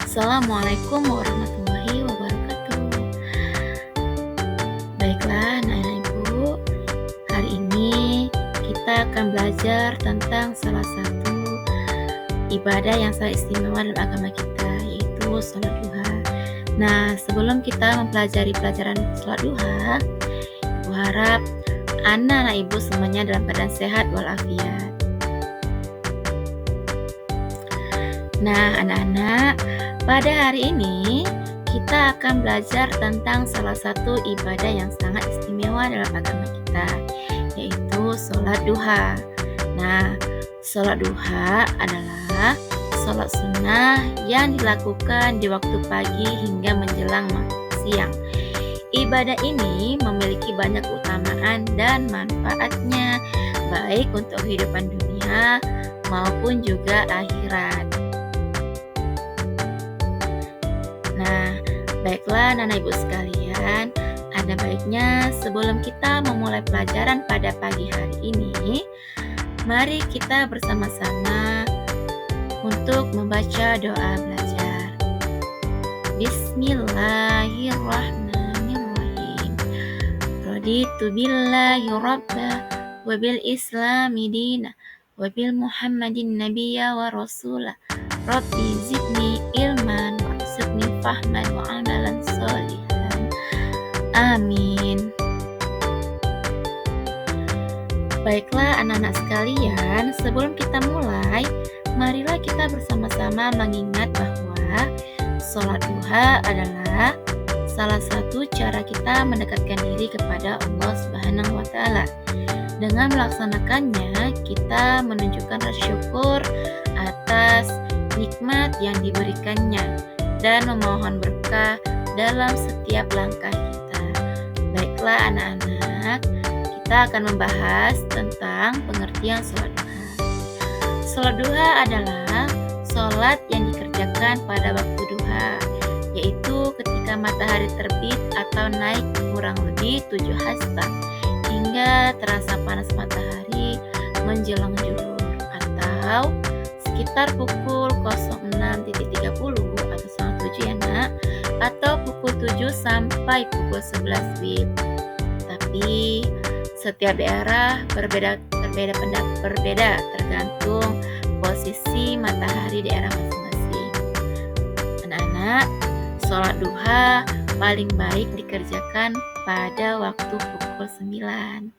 Assalamualaikum warahmatullahi wabarakatuh. Baiklah, anak-anak ibu, hari ini kita akan belajar tentang salah satu ibadah yang sangat istimewa dalam agama kita, yaitu sholat duha. Nah, sebelum kita mempelajari pelajaran sholat duha, ibu harap anak-anak ibu semuanya dalam keadaan sehat walafiat. Nah, anak-anak, pada hari ini kita akan belajar tentang salah satu ibadah yang sangat istimewa dalam agama kita, yaitu sholat duha. Nah, sholat duha adalah sholat sunnah yang dilakukan di waktu pagi hingga menjelang siang. Ibadah ini memiliki banyak keutamaan dan manfaatnya, baik untuk kehidupan dunia maupun juga akhirat. Nah, baiklah anak ibu sekalian, ada baiknya sebelum kita memulai pelajaran pada pagi hari ini, mari kita bersama-sama untuk membaca doa belajar. Bismillahirrahmanirrahim. Raditu billahi rabba wa bil islami dina wa bil muhammadin nabiyya wa rasulah. Rabbi zidni ilman warzuqni fahman wa amalan sholihan. Amin. Baiklah anak-anak sekalian, sebelum kita mulai, marilah kita bersama-sama mengingat bahwa sholat duha adalah salah satu cara kita mendekatkan diri kepada Allah Subhanahu wa Ta'ala. Dengan melaksanakannya, kita menunjukkan rasa syukur atas nikmat yang diberikannya dan memohon berkah dalam setiap langkah kita. Baiklah anak-anak, kita akan membahas tentang pengertian sholat duha. Sholat duha adalah sholat yang dikerjakan pada waktu duha, yaitu ketika matahari terbit atau naik kurang lebih 7 hasta hingga terasa panas matahari menjelang zuhur, atau sekitar pukul 06.30 atau setengah 7 ya nak, atau pukul 7 sampai pukul 11 WIB. Tapi setiap daerah berbeda tergantung posisi matahari daerah masing-masing. Anak-anak, sholat duha paling baik dikerjakan pada waktu pukul 9.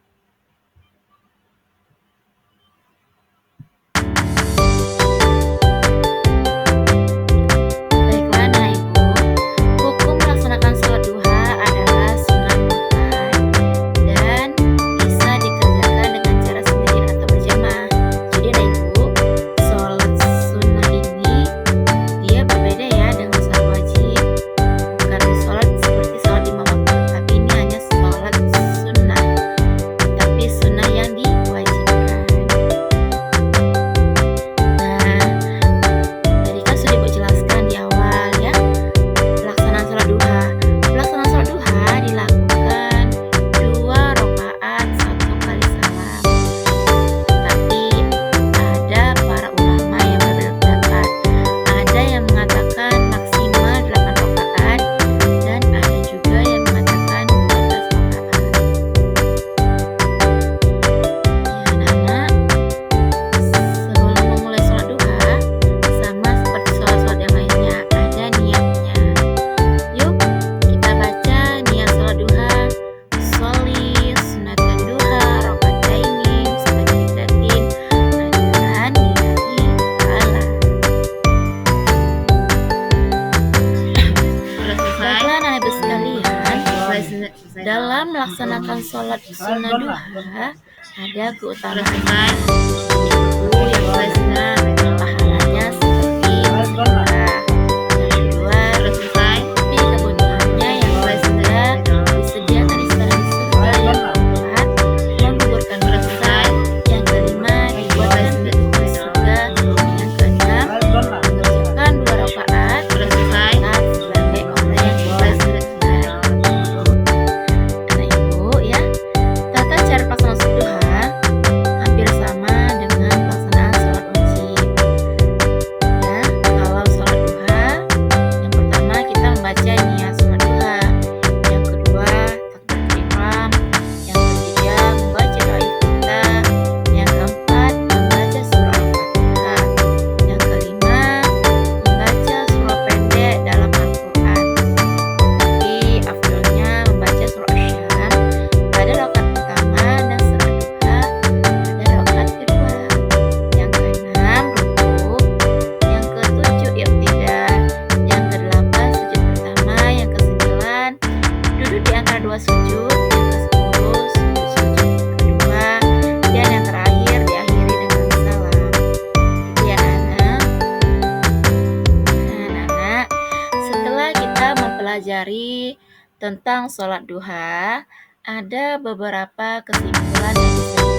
Dalam melaksanakan sholat sunnah duha ada keutamaan yang sunnah pahalanya seperti sedekah. Yang kedua, tapi kebutuhannya yang sunnah disediakan istana di surga. Yang keempat, menggugurkan dosa. Yang kelima, dibuatkan di surga. Yang keenam, mengerjakan 2 rakaat salat sebagai orang yang sunnah. Tata cara pelaksanaan sholat duha hampir sama dengan pelaksanaan sholat wajib. pelajari tentang sholat duha, ada beberapa kesimpulan yang bisa